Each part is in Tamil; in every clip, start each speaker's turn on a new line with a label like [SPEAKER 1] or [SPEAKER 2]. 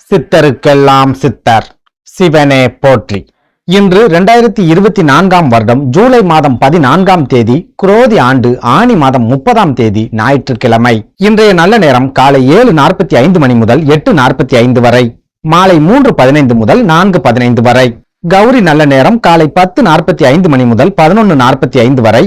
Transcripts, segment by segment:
[SPEAKER 1] சித்தருக்கெல்லாம் சித்தர் சிவனே போற்றி. இன்று 2024 வருடம் ஜூலை மாதம் 14 தேதி குரோதி ஆண்டு ஆனி மாதம் 30 தேதி ஞாயிற்றுக்கிழமை. இன்றைய நல்ல நேரம் காலை 7:45 மணி முதல் 8:45 வரை, மாலை 3:15 முதல் 4:15 வரை. கௌரி நல்ல நேரம் காலை 10:45 மணி முதல் 11:45 வரை,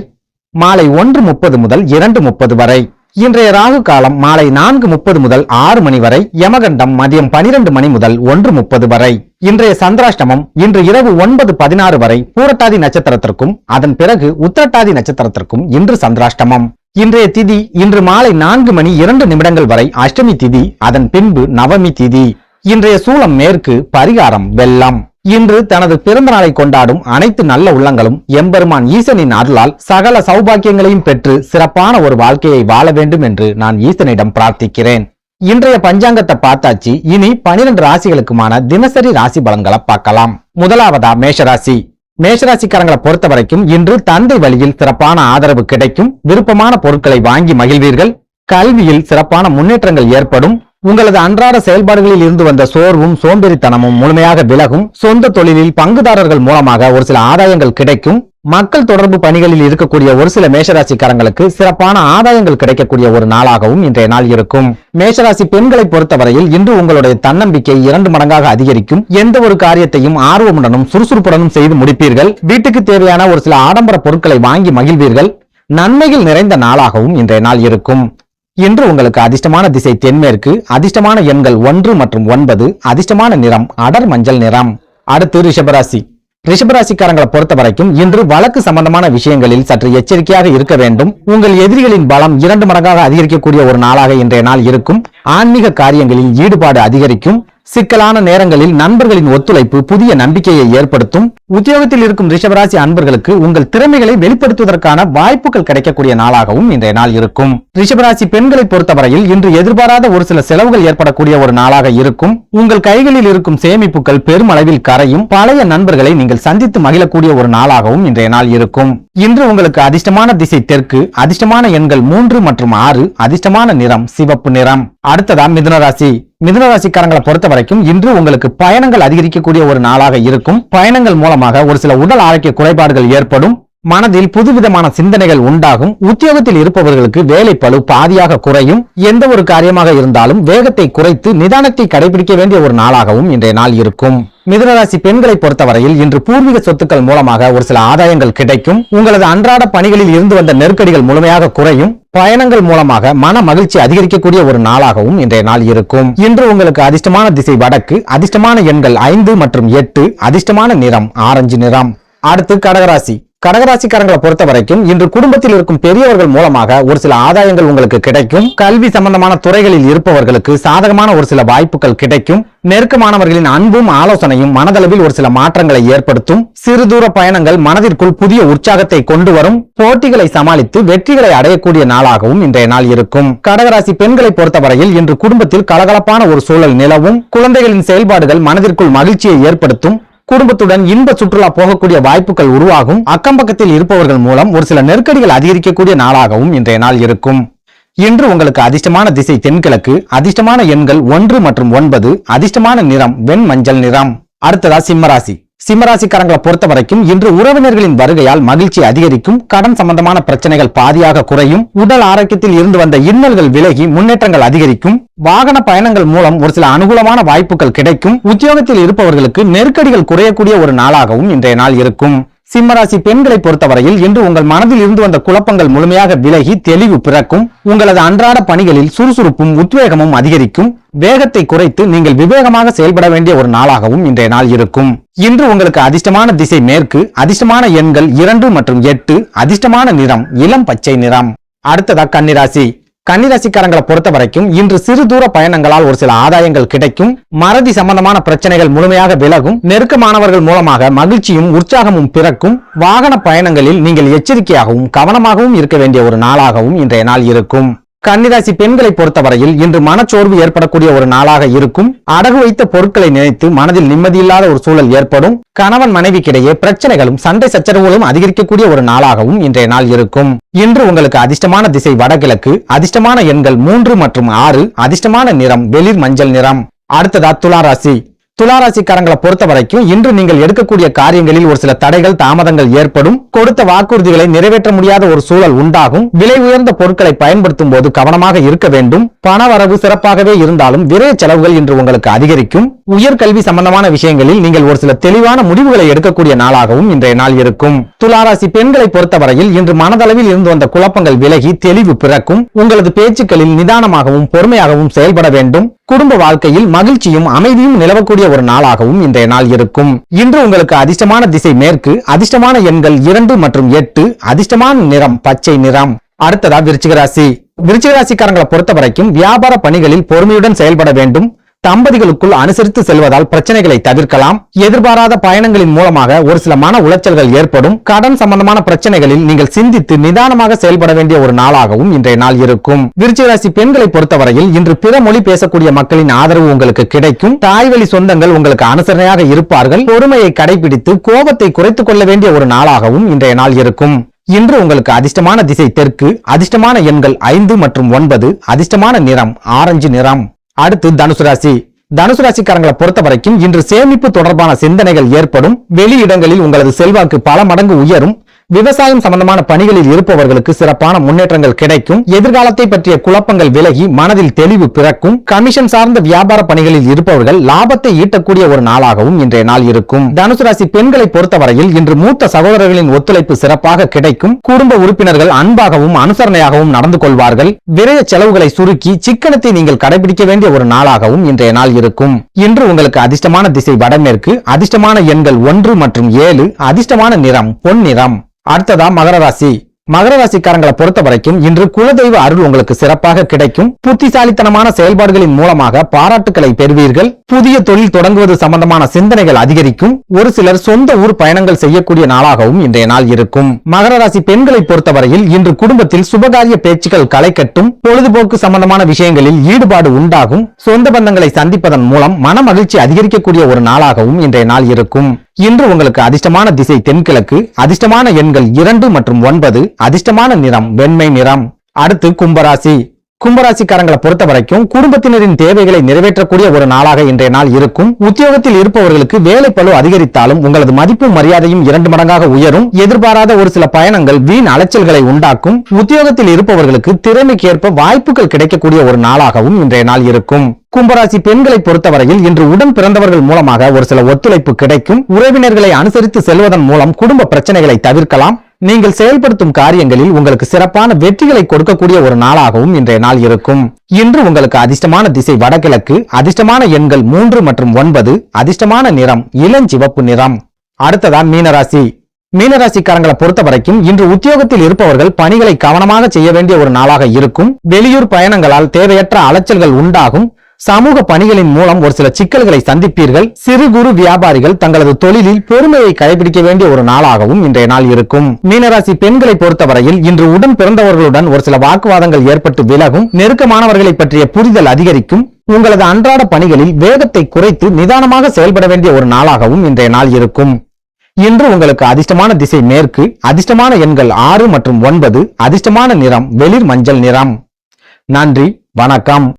[SPEAKER 1] மாலை 1:30 முதல் 2:30 வரை. இன்றைய ராகு காலம் மாலை 4:30 முதல் 6 மணி வரை, யமகண்டம் மதியம் 12 மணி முதல் 1:30 வரை. இன்றைய சந்திராஷ்டமம் இன்று இரவு 9:16 வரை பூரட்டாதி நட்சத்திரத்திற்கும் அதன் பிறகு உத்திரட்டாதி நட்சத்திரத்திற்கும் இன்று சந்திராஷ்டமம். இன்றைய திதி இன்று மாலை 4 மணி 2 நிமிடங்கள் வரை அஷ்டமி திதி, அதன் பின்பு நவமி திதி. இன்றைய சூலம் மேற்கு, பரிகாரம் வெள்ளம். இன்று தனது பிறந்த நாளை கொண்டாடும் அனைத்து நல்ல உள்ளங்களும் எம்பெருமான் ஈசனின் அருளால் சகல சௌபாக்கியங்களையும் பெற்று சிறப்பான ஒரு வாழ்க்கையை வாழ வேண்டும் என்று நான் ஈசனிடம் பிரார்த்திக்கிறேன். இன்றைய பஞ்சாங்கத்தை பார்த்தாச்சு. இனி 12 ராசிகளுக்குமான தினசரி ராசி பலன்களை பார்க்கலாம். முதலாவதா மேஷராசி. மேஷராசிக்காரங்களை பொறுத்த வரைக்கும் இன்று தந்தை வழியில் சிறப்பான ஆதரவு கிடைக்கும். விருப்பமான பொருட்களை வாங்கி மகிழ்வீர்கள். கல்வியில் சிறப்பான முன்னேற்றங்கள் ஏற்படும். உங்களது அன்றாட செயல்பாடுகளில் இருந்து வந்த சோர்வும் சோம்பேறித்தனமும் முழுமையாக விலகும். சொந்த தொழிலில் பங்குதாரர்கள் மூலமாக ஒரு சில ஆதாயங்கள் கிடைக்கும். மக்கள் தொடர்பு பணிகளில் இருக்கக்கூடிய ஒரு சில மேஷராசிக்காரங்களுக்கு சிறப்பான ஆதாயங்கள் கிடைக்கக்கூடிய ஒரு நாளாகவும் இன்றைய நாள் இருக்கும். மேஷராசி பெண்களை பொறுத்தவரையில் இன்று உங்களுடைய தன்னம்பிக்கை 2 மடங்காக அதிகரிக்கும். எந்த ஒரு காரியத்தையும் ஆர்வமுடனும் சுறுசுறுப்புடனும் செய்து முடிப்பீர்கள். வீட்டுக்கு தேவையான ஒரு சில ஆடம்பர பொருட்களை வாங்கி மகிழ்வீர்கள். நன்மைகள் நிறைந்த நாளாகவும் இன்றைய நாள் இருக்கும். இன்று உங்களுக்கு அதிர்ஷ்டமான திசை தென்மேற்கு, அதிர்ஷ்டமான எண்கள் 1 மற்றும் 9, அதிர்ஷ்டமான நிறம் அடர் மஞ்சள் நிறம். அடுத்து ரிஷபராசி. ரிஷபராசிக்காரங்களை பொறுத்த வரைக்கும் இன்று வழக்கு சம்பந்தமான விஷயங்களில் சற்று எச்சரிக்கையாக இருக்க வேண்டும். உங்கள் எதிரிகளின் பலம் 2 மடங்காக அதிகரிக்கக்கூடிய ஒரு நாளாக இன்றைய நாள் இருக்கும். ஆன்மீக காரியங்களில் ஈடுபாடு அதிகரிக்கும். சிக்கலான நேரங்களில் நண்பர்களின் ஒத்துழைப்பு புதிய நம்பிக்கையை ஏற்படுத்தும். உத்தியோகத்தில் இருக்கும் ரிஷபராசி அன்பர்களுக்கு உங்கள் திறமைகளை வெளிப்படுத்துவதற்கான வாய்ப்புகள் கிடைக்கக்கூடிய நாளாகவும் இன்றைய நாள் இருக்கும். ரிஷபராசி பெண்களை பொறுத்தவரையில் இன்று எதிர்பாராத ஒரு சில செலவுகள் ஏற்படக்கூடிய ஒரு நாளாக இருக்கும். உங்கள் கைகளில் இருக்கும் சேமிப்புகள் பெருமளவில் கரையும். பழைய நண்பர்களை நீங்கள் சந்தித்து மகிழக்கூடிய ஒரு நாளாகவும் இன்றைய நாள் இருக்கும். இன்று உங்களுக்கு அதிர்ஷ்டமான திசை தெற்கு, அதிர்ஷ்டமான எண்கள் 3 மற்றும் 6, அதிர்ஷ்டமான நிறம் சிவப்பு நிறம். அடுத்ததா மிதுனராசி. மிதுனராசிக்காரங்களை பொறுத்த வரைக்கும் இன்று உங்களுக்கு பயணங்கள் அதிகரிக்கக்கூடிய ஒரு நாளாக இருக்கும். பயணங்கள் மூலமாக ஒரு சில உடல் ஆரோக்கிய குறைபாடுகள் ஏற்படும். மனதில் புதுவிதமான சிந்தனைகள் உண்டாகும். உத்தியோகத்தில் இருப்பவர்களுக்கு வேலை பளு பாதியாக குறையும். எந்த ஒரு காரியமாக இருந்தாலும் வேகத்தை குறைத்து நிதானத்தை கடைபிடிக்க வேண்டிய ஒரு நாளாகவும் இன்றைய நாள் இருக்கும். மிதுனராசி பெண்களை பொறுத்தவரையில் இன்று பூர்வீக சொத்துக்கள் மூலமாக ஒரு சில ஆதாயங்கள் கிடைக்கும். உங்களது அன்றாட பணிகளில் இருந்து வந்த நெருக்கடிகள் முழுமையாக குறையும். பயணங்கள் மூலமாக மன மகிழ்ச்சி அதிகரிக்கக்கூடிய ஒரு நாளாகவும் இன்றைய நாள் இருக்கும். இன்று உங்களுக்கு அதிர்ஷ்டமான திசை வடக்கு, அதிர்ஷ்டமான எண்கள் 5 மற்றும் 8, அதிர்ஷ்டமான நிறம் ஆரஞ்சு நிறம். அடுத்து கடகராசி. கடகராசிக்காரங்களை பொறுத்த வரைக்கும் இன்று குடும்பத்தில் இருக்கும் பெரியவர்கள் மூலமாக ஒரு சில ஆதாயங்கள் உங்களுக்கு கிடைக்கும். கல்வி சம்பந்தமான துறைகளில் இருப்பவர்களுக்கு சாதகமான ஒரு சில வாய்ப்புகள் கிடைக்கும். நெருக்கமானவர்களின் அன்பும் ஆலோசனையும் மனதளவில் ஒரு சில மாற்றங்களை ஏற்படுத்தும். சிறு தூர பயணங்கள் மனதிற்குள் புதிய உற்சாகத்தை கொண்டு வரும். போட்டிகளை சமாளித்து வெற்றிகளை அடையக்கூடிய நாளாகவும் இன்றைய நாள் இருக்கும். கடகராசி பெண்களை பொறுத்தவரையில் இன்று குடும்பத்தில் கலகலப்பான ஒரு சூழல் நிலவும். குழந்தைகளின் செயல்பாடுகள் மனதிற்குள் மகிழ்ச்சியை ஏற்படுத்தும். குடும்பத்துடன் இன்ப சுற்றுலா போகக்கூடிய வாய்ப்புகள் உருவாகும். அக்கம் பக்கத்தில் இருப்பவர்கள் மூலம் ஒரு சில நெருக்கடிகள் அதிகரிக்கக்கூடிய நாளாகவும் இன்றைய நாள் இருக்கும். இன்று உங்களுக்கு அதிர்ஷ்டமான திசை தென்கிழக்கு, அதிர்ஷ்டமான எண்கள் 1 மற்றும் 9, அதிர்ஷ்டமான நிறம் வெண் மஞ்சள் நிறம். அடுத்ததா சிம்மராசி. சிம்மராசிக்காரங்களை பொறுத்த வரைக்கும் இன்று உறவினர்களின் வருகையால் மகிழ்ச்சி அதிகரிக்கும். கடன் சம்பந்தமான பிரச்சனைகள் பாதியாக குறையும். உடல் ஆரோக்கியத்தில் இருந்து வந்த இன்னல்கள் விலகி முன்னேற்றங்கள் அதிகரிக்கும். வாகன பயணங்கள் மூலம் ஒரு சில அனுகூலமான வாய்ப்புகள் கிடைக்கும். உத்தியோகத்தில் இருப்பவர்களுக்கு நெருக்கடிகள் குறையக்கூடிய ஒரு நாளாகவும் இன்றைய நாள் இருக்கும். சிம்மராசி பெண்களை பொறுத்தவரையில் இன்று உங்கள் மனதில் இருந்து வந்த குழப்பங்கள் முழுமையாக விலகி தெளிவு பிறக்கும். உங்களது அன்றாட பணிகளில் சுறுசுறுப்பும் உத்வேகமும் அதிகரிக்கும். வேகத்தை குறைத்து நீங்கள் விவேகமாக செயல்பட வேண்டிய ஒரு நாளாகவும் இன்றைய நாள் இருக்கும். இன்று உங்களுக்கு அதிர்ஷ்டமான திசை மேற்கு, அதிர்ஷ்டமான எண்கள் 2 மற்றும் 8, அதிர்ஷ்டமான நிறம் இளம் பச்சை நிறம். அடுத்ததா கன்னிராசி. கன்னிராசிக்காரங்களை பொறுத்த வரைக்கும் இன்று சிறு தூர பயணங்களால் ஒரு சில ஆதாயங்கள் கிடைக்கும். மறதி சம்பந்தமான பிரச்சனைகள் முழுமையாக விலகும். நெருக்கமானவர்கள் மூலமாக மகிழ்ச்சியும் உற்சாகமும் பிறக்கும். வாகன பயணங்களில் நீங்கள் எச்சரிக்கையாகவும் கவனமாகவும் இருக்க வேண்டிய ஒரு நாளாகவும் இன்றைய நாள் இருக்கும். கன்னிராசி பெண்களை பொறுத்தவரையில் இன்று மனச்சோர்வு ஏற்படக்கூடிய ஒரு நாளாக இருக்கும். அடகு வைத்த பொருட்களை நினைத்து மனதில் நிம்மதியில்லாத ஒரு சூழல் ஏற்படும். கணவன் மனைவிக்கிடையே பிரச்சனைகளும் சண்டை சச்சரவுகளும் அதிகரிக்கக்கூடிய ஒரு நாளாகவும் இன்றைய நாள் இருக்கும். இன்று உங்களுக்கு அதிர்ஷ்டமான திசை வடகிழக்கு, அதிர்ஷ்டமான எண்கள் 3 மற்றும் 6, அதிர்ஷ்டமான நிறம் வெளிர் மஞ்சள் நிறம். அடுத்ததா துளாராசி. துளாராசிக்காரங்களை பொறுத்த வரைக்கும் இன்று நீங்கள் எடுக்கக்கூடிய காரியங்களில் ஒரு சில தடைகள் தாமதங்கள் ஏற்படும். கொடுத்த வாக்குறுதிகளை நிறைவேற்ற முடியாத ஒரு சூழல் உண்டாகும். விலை உயர்ந்த பொருட்களை பயன்படுத்தும் போது கவனமாக இருக்க வேண்டும். பண வரவு சிறப்பாகவே இருந்தாலும் விரைய செலவுகள் இன்று உங்களுக்கு அதிகரிக்கும். உயர்கல்வி சம்பந்தமான விஷயங்களில் நீங்கள் ஒரு சில தெளிவான முடிவுகளை எடுக்கக்கூடிய நாளாகவும் இன்றைய நாள் இருக்கும். துளாராசி பெண்களை பொறுத்தவரையில் இன்று மனதளவில் இருந்து வந்த குழப்பங்கள் விலகி தெளிவு பிறக்கும். உங்களது பேச்சுக்களில் நிதானமாகவும் பொறுமையாகவும் செயல்பட வேண்டும். குடும்ப வாழ்க்கையில் மகிழ்ச்சியும் அமைதியும் நிலவக்கூடிய ஒரு நாளாகவும் இன்றைய நாள் இருக்கும். இன்று உங்களுக்கு அதிர்ஷ்டமான திசை மேற்கு, அதிர்ஷ்டமான எண்கள் 2 மற்றும் 8, அதிர்ஷ்டமான நிறம் பச்சை நிறம். அடுத்ததா விருச்சிக ராசி. விருச்சிக ராசிக்காரங்களை பொறுத்த வரைக்கும் வியாபார பணிகளில் பொறுமையுடன் செயல்பட வேண்டும். தம்பதிகளுக்குள் அனுசரித்து செல்வதால் பிரச்சனைகளை தவிர்க்கலாம். எதிர்பாராத பயணங்களின் மூலமாக ஒரு சில மன உளைச்சல்கள் ஏற்படும். கடன் சம்பந்தமான பிரச்சனைகளில் நீங்கள் சிந்தித்து நிதானமாக செயல்பட வேண்டிய ஒரு நாளாகவும் இன்றைய நாள் இருக்கும். விருச்சிக ராசி பெண்களை பொறுத்தவரையில் இன்று பிற மொழி பேசக்கூடிய மக்களின் ஆதரவு உங்களுக்கு கிடைக்கும். தாய்வழி சொந்தங்கள் உங்களுக்கு அனுசரணையாக இருப்பார்கள். பொறுமையை கடைபிடித்து கோபத்தை குறைத்துக் கொள்ள வேண்டிய ஒரு நாளாகவும் இன்றைய நாள் இருக்கும். இன்று உங்களுக்கு அதிர்ஷ்டமான திசை தெற்கு, அதிர்ஷ்டமான எண்கள் 5 மற்றும் 9, அதிர்ஷ்டமான நிறம் ஆரஞ்சு நிறம். அடுத்து தனுசு ராசி. தனுசு ராசிக்காரங்களை பொறுத்த வரைக்கும் இன்று சேமிப்பு தொடர்பான சிந்தனைகள் ஏற்படும். வெளி இடங்களில் உங்களது செல்வாக்கு பல மடங்கு உயரும். விவசாயம் சம்பந்தமான பணிகளில் இருப்பவர்களுக்கு சிறப்பான முன்னேற்றங்கள் கிடைக்கும். எதிர்காலத்தை பற்றிய குழப்பங்கள் விலகி மனதில் தெளிவு பிறக்கும். கமிஷன் சார்ந்த வியாபார பணிகளில் இருப்பவர்கள் லாபத்தை ஈட்டக்கூடிய ஒரு நாளாகவும் இன்றைய நாள் இருக்கும். தனுசு ராசி பெண்களை பொறுத்தவரையில் இன்று மூத்த சகோதரர்களின் ஒத்துழைப்பு சிறப்பாக கிடைக்கும். குடும்ப உறுப்பினர்கள் அன்பாகவும் அனுசரணையாகவும் நடந்து கொள்வார்கள். விரைய செலவுகளை சுருக்கி சிக்கனத்தை நீங்கள் கடைபிடிக்க வேண்டிய ஒரு நாளாகவும் இன்றைய நாள் இருக்கும். இன்று உங்களுக்கு அதிர்ஷ்டமான திசை வடமேற்கு, அதிர்ஷ்டமான எண்கள் 1 மற்றும் 7, அதிர்ஷ்டமான நிறம் பொன் நிறம். அடுத்ததா மகர ராசி. மகர ராசிக்காரங்களை பொறுத்த வரைக்கும் இன்று குலதெய்வ அருள் உங்களுக்கு சிறப்பாக கிடைக்கும். புத்திசாலித்தனமான செயல்பாடுகளின் மூலமாக பாராட்டுக்களை பெறுவீர்கள். புதிய தொழில் தொடங்குவது சம்பந்தமான சிந்தனைகள் அதிகரிக்கும். ஒரு சிலர் சொந்த ஊர் பயணங்கள் செய்யக்கூடிய நாளாகவும் இன்றைய நாள் இருக்கும். மகர ராசி பெண்களை பொறுத்தவரையில் இன்று குடும்பத்தில் சுபகாரிய பேச்சுக்கள் களை கட்டும். பொழுதுபோக்கு சம்பந்தமான விஷயங்களில் ஈடுபாடு உண்டாகும். சொந்த பந்தங்களை சந்திப்பதன் மூலம் மன மகிழ்ச்சி அதிகரிக்கக்கூடிய ஒரு நாளாகவும் இன்றைய நாள் இருக்கும். இன்று உங்களுக்கு அதிர்ஷ்டமான திசை தென்கிழக்கு, அதிர்ஷ்டமான எண்கள் 2 மற்றும் 9, அதிர்ஷ்டமான நிறம் வெண்மை நிறம். அடுத்து கும்பராசி. கும்பராசிக்காரங்களை பொறுத்த வரைக்கும் குடும்பத்தினரின் தேவைகளை நிறைவேற்றக்கூடிய ஒரு நாளாக இன்றைய நாள் இருக்கும். உத்தியோகத்தில் இருப்பவர்களுக்கு வேலை பளு அதிகரித்தாலும் உங்களது மதிப்பும் மரியாதையும் 2 மடங்காக உயரும். எதிர்பாராத ஒரு சில பயணங்கள் வீண் அலைச்சல்களை உண்டாக்கும். உத்தியோகத்தில் இருப்பவர்களுக்கு திறமைக்கேற்ப வாய்ப்புகள் கிடைக்கக்கூடிய ஒரு நாளாகவும் இன்றைய நாள் இருக்கும். கும்பராசி பெண்களை பொறுத்தவரையில் இன்று உடன் பிறந்தவர்கள் மூலமாக ஒரு சில ஒத்துழைப்பு கிடைக்கும். உறவினர்களை அனுசரித்து செல்வதன் மூலம் குடும்ப பிரச்சனைகளை தவிர்க்கலாம். நீங்கள் செயல்படுத்தும் காரியங்களில் உங்களுக்கு சிறப்பான வெற்றிகளை கொடுக்கக்கூடிய ஒரு நாளாகவும் இன்றைய நாள் இருக்கும். இன்று உங்களுக்கு அதிர்ஷ்டமான திசை வடகிழக்கு, அதிர்ஷ்டமான எண்கள் 3 மற்றும் 9, அதிர்ஷ்டமான நிறம் இளஞ்சிவப்பு நிறம். அடுத்ததா மீனராசி. மீனராசிக்காரங்களை பொறுத்த வரைக்கும் இன்று உத்தியோகத்தில் இருப்பவர்கள் பணிகளை கவனமாக செய்ய வேண்டிய ஒரு நாளாக இருக்கும். வெளியூர் பயணங்களால் தேவையற்ற அலைச்சல்கள் உண்டாகும். சமூக பணிகளின் மூலம் ஒரு சில சிக்கல்களை சந்திப்பீர்கள். சிறு குறு வியாபாரிகள் தங்களது தொழிலில் பொறுமையை கடைபிடிக்க வேண்டிய ஒரு நாளாகவும் இன்றைய நாள் இருக்கும். மீனராசி பெண்களை பொறுத்தவரையில் இன்று உடன் பிறந்தவர்களுடன் ஒரு சில வாக்குவாதங்கள் ஏற்பட்டு விலகும். நெருக்கமானவர்களை பற்றிய புரிதல் அதிகரிக்கும். உங்களது அன்றாட பணிகளில் வேகத்தை குறைத்து நிதானமாக செயல்பட வேண்டிய ஒரு நாளாகவும் இன்றைய நாள் இருக்கும். இன்று உங்களுக்கு அதிர்ஷ்டமான திசை மேற்கு, அதிர்ஷ்டமான எண்கள் 6 மற்றும் 9, அதிர்ஷ்டமான நிறம் வெளிர் மஞ்சள் நிறம். நன்றி, வணக்கம்.